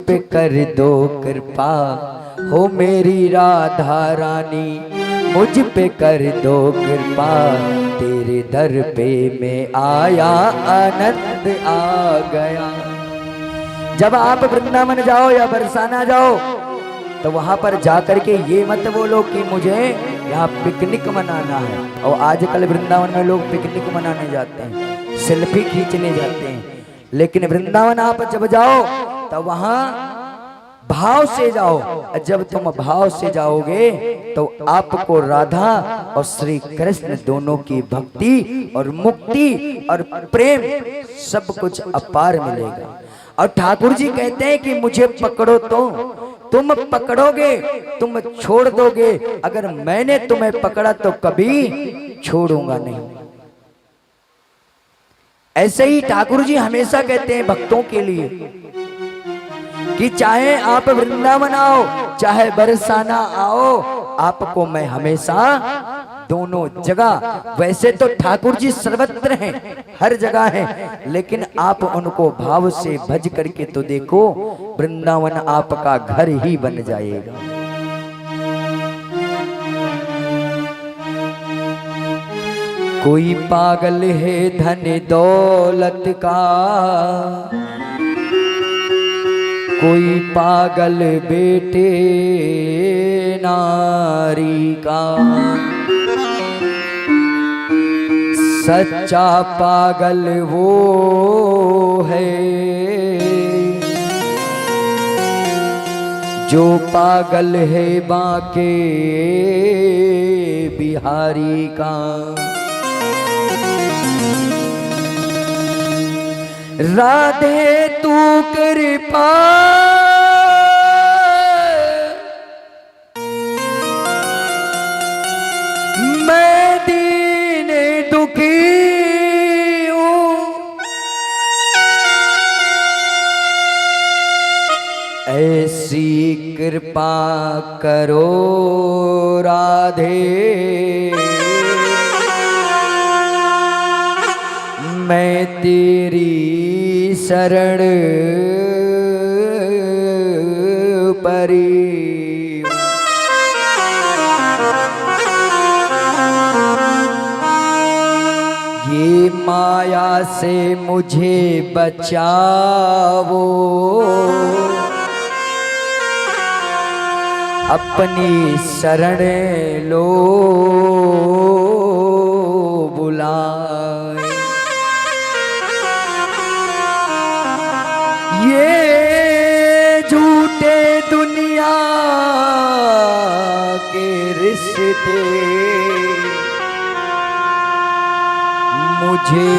पे कर दो कृपा हो मेरी राधा रानी, मुझ पे कर दो कृपा, तेरे दर पे मैं आया आनंद आ गया। जब आप वृंदावन जाओ या बरसाना जाओ तो वहां पर जाकर के ये मत बोलो कि मुझे यहाँ पिकनिक मनाना है। और आजकल वृंदावन में लोग पिकनिक मनाने जाते हैं, सेल्फी खींचने जाते हैं, लेकिन वृंदावन आप जब जाओ तो वहां भाव से जाओ। जब तुम भाव से जाओगे तो आपको राधा और श्री कृष्ण दोनों की भक्ति और मुक्ति और प्रेम सब कुछ अपार मिलेगा। और ठाकुर जी कहते हैं कि मुझे पकड़ो तो तुम पकड़ोगे, तुम छोड़ दोगे, अगर मैंने तुम्हें पकड़ा तो कभी छोड़ूंगा नहीं। ऐसे ही ठाकुर जी हमेशा कहते हैं भक्तों के लिए कि चाहे आप वृंदावन आओ चाहे बरसाना आओ, आपको मैं हमेशा दोनों जगह, वैसे तो ठाकुर जी सर्वत्र हैं, हर जगह हैं, लेकिन आप उनको भाव से भज करके तो देखो, वृंदावन आपका घर ही बन जाएगा। कोई पागल है धन दौलत का, कोई पागल बेटे नारी का, सच्चा पागल वो है जो पागल है बांके बिहारी का। राधे तू कृपा मैं दीन दुखी हूँ, ऐसी कृपा करो राधे, मैं तेरी शरण परी। ये माया से मुझे बचाओ, अपनी शरण लो बुलाए। ये झूठे दुनिया के रिश्ते मुझे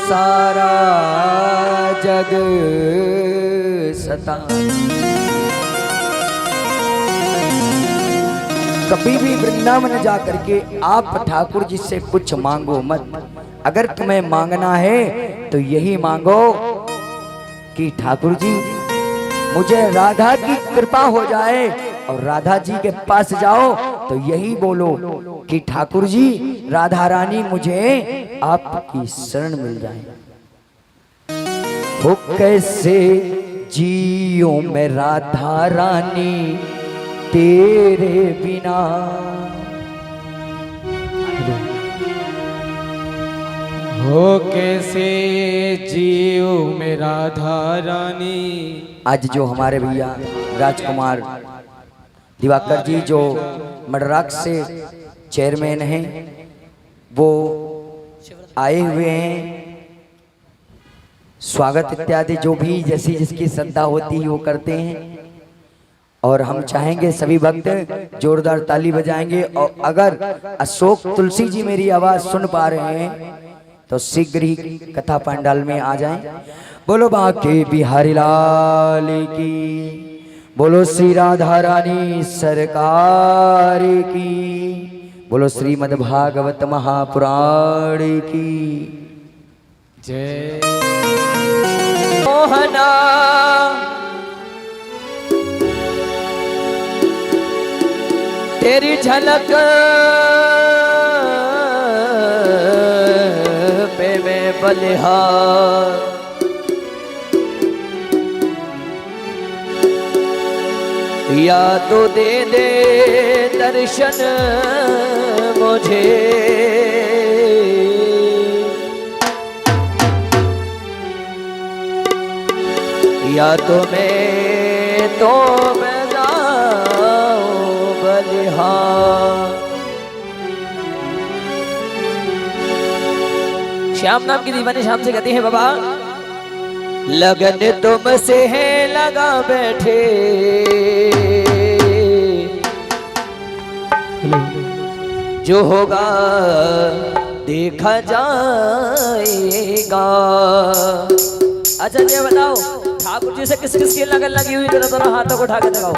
सारा जग सता। कभी भी वृंदावन जा करके आप ठाकुर जी से कुछ मांगो मत। अगर तुम्हें मांगना है तो यही मांगो कि ठाकुर जी मुझे राधा की कृपा हो जाए, और राधा जी के पास जाओ तो यही बोलो कि ठाकुर जी राधा रानी मुझे आपकी शरण मिल जाए। हो कैसे जियो मैं राधा रानी तेरे बिना, हो कैसे जियो मैं राधा रानी। आज जो हमारे भैया राजकुमार दिवाकर जी जो मडराक से चेयरमैन हैं, वो आए हुए हैं। स्वागत इत्यादि जो भी जैसी जिसकी श्रद्धा होती है वो करते हैं, और हम चाहेंगे सभी भक्त जोरदार ताली बजाएंगे। और अगर अशोक तुलसी जी मेरी आवाज सुन पा रहे हैं तो शीघ्र ही कथा पंडाल में आ जाएं। बोलो बांके बिहारी लाल की, बोलो श्री राधा रानी सरकार की, बोलो श्रीमद् भागवत महापुराण की जय। मोहना तेरी झलक पे मैं बलिहार, या तो दे दे दर्शन मुझे, या तो मैं जाऊं बलिहार। श्याम नाम की दीवानी श्याम से कहती है बाबा, लगन तुमसे है लगा बैठे, जो होगा देखा जाएगा। अच्छा ये बताओ, ठाकुर जी से किस किस की लगन लगी हुई, जरा दोनों हाथों को उठा के दिखाओ।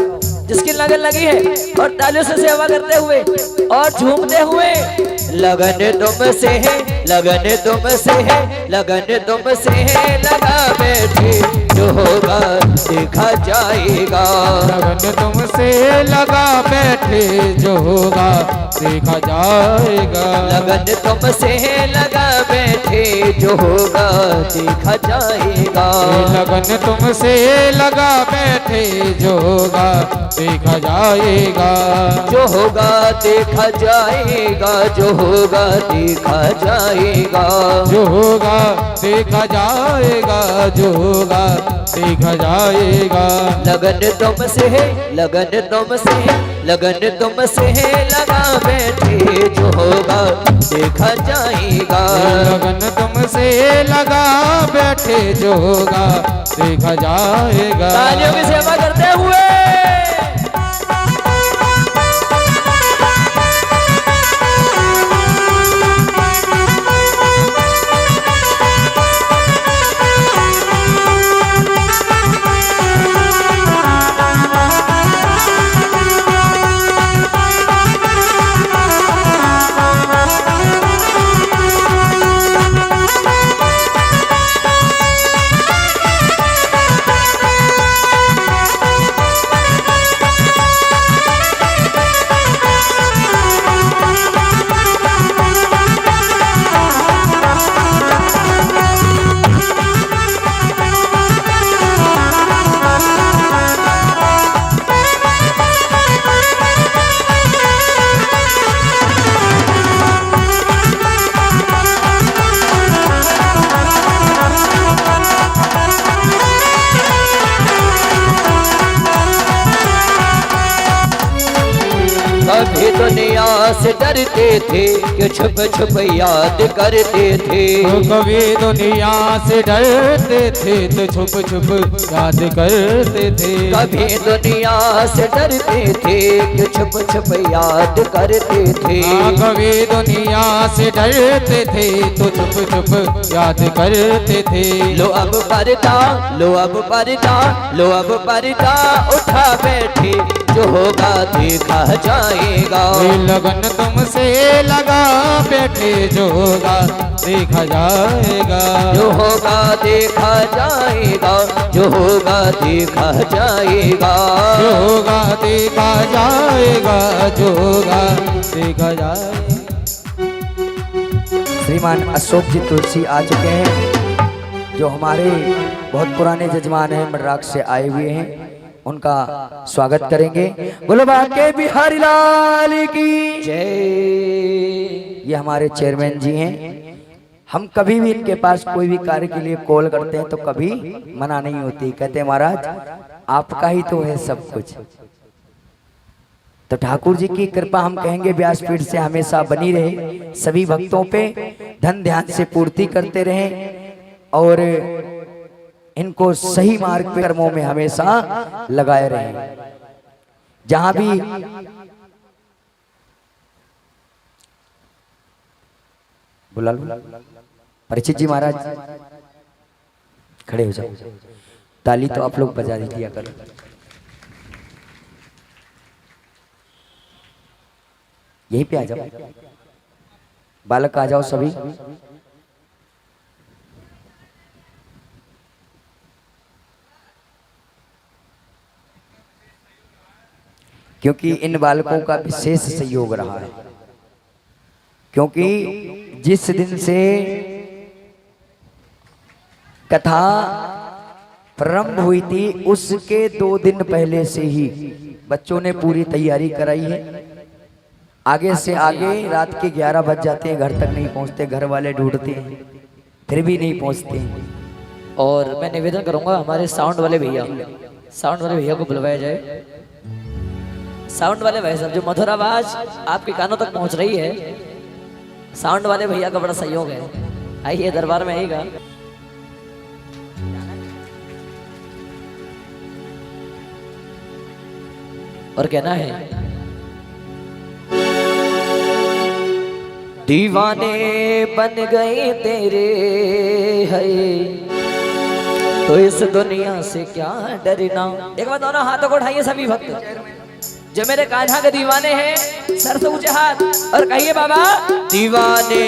जिसकी लगन लगी है और तालियों से सेवा करते हुए और झूमते हुए, लगन तुमसे है, लगन तुमसे है, लगन तुमसे है लगा बैठे, जो होगा देखा जाएगा। लगन तुमसे लगा बैठे, जो होगा देखा जाएगा। लगन तुमसे है लगा बैठे, जो होगा देखा जाएगा। लगन तुमसे लगा बैठे, जो होगा देखा जाएगा। जो होगा देखा जाएगा, जो होगा देखा जाएगा। जो होगा देखा जाएगा, जो होगा देखा जाएगा। लगन तुमसे है, लगन तुमसे है, लगन तुमसे है लगा बैठे, जो होगा देखा जाएगा। लगन तुमसे लगा बैठे, जो होगा देखा जाएगा। तालियों की सेवा करते हुए कभी दुनिया से डरते थे कि छुप छुप याद करते थे। कभी दुनिया से डरते थे तो छुप छुप याद करते थे। कभी दुनिया से डरते थे कि छुप छुप याद करते थे। कभी दुनिया से डरते थे तो छुप छुप याद करते थे। लो अब पर्दा, लो अब पर्दा, लो अब पर्दा उठा बैठे, जो होगा देखा जाएगा। लगन तुमसे लगा बैठे, जो होगा देखा जाएगा। जो होगा देखा जाएगा, जो होगा देखा जाएगा। जो होगा देखा जाएगा, जो होगा देखा जाएगा। श्रीमान अशोक जी तुलसी आ चुके हैं, जो हमारे बहुत पुराने जजमान हैं, मर्राक से आए हुए हैं। उनका स्वागत करेंगे। बोलो बाके बिहारी लाल की जय। ये हमारे चेयरमैन जी हैं। हम कभी भी इनके पास कोई भी कार्य के लिए कॉल करते हैं तो कभी मना नहीं होती, कहते हैं महाराज आपका ही तो है सब कुछ। तो ठाकुर जी की कृपा हम कहेंगे व्यासपीठ से हमेशा बनी रहे, सभी भक्तों पे धन ध्यान से पूर्ति करते रहें और इनको सही मार्ग पे कर्मों में हमेशा लगाए रहें। जहां भी बुला लो परिचित जी महाराज खड़े हो जाओ, ताली तो आप लोग बजा दिया करो। यहीं पे आ जाओ, बालक आ जाओ सभी। क्योंकि इन बालकों का विशेष सहयोग रहा है, क्योंकि जिस दिन से कथा प्रारंभ हुई थी उसके 2 दिन पहले से ही बच्चों ने पूरी तैयारी कराई है। आगे से आगे रात के 11 बज जाते हैं, घर तक नहीं पहुंचते, घर वाले ढूंढते हैं फिर भी नहीं पहुंचते। और मैं निवेदन करूंगा हमारे साउंड वाले भैया को बुलवाया जाए। साउंड वाले भाई साहब, जो मधुर आवाज आपके कानों तक पहुंच रही है, साउंड वाले भैया का बड़ा सहयोग है। आइए दरबार में आइएगा। और कहना है, दीवाने बन गए तेरे है तो इस दुनिया से क्या डरना। एक बार दोनों हाथों को उठाइए सभी भक्त जो मेरे कान्हा के दीवाने हैं, सर से ऊंचे हाथ और कहिए बाबा दीवाने।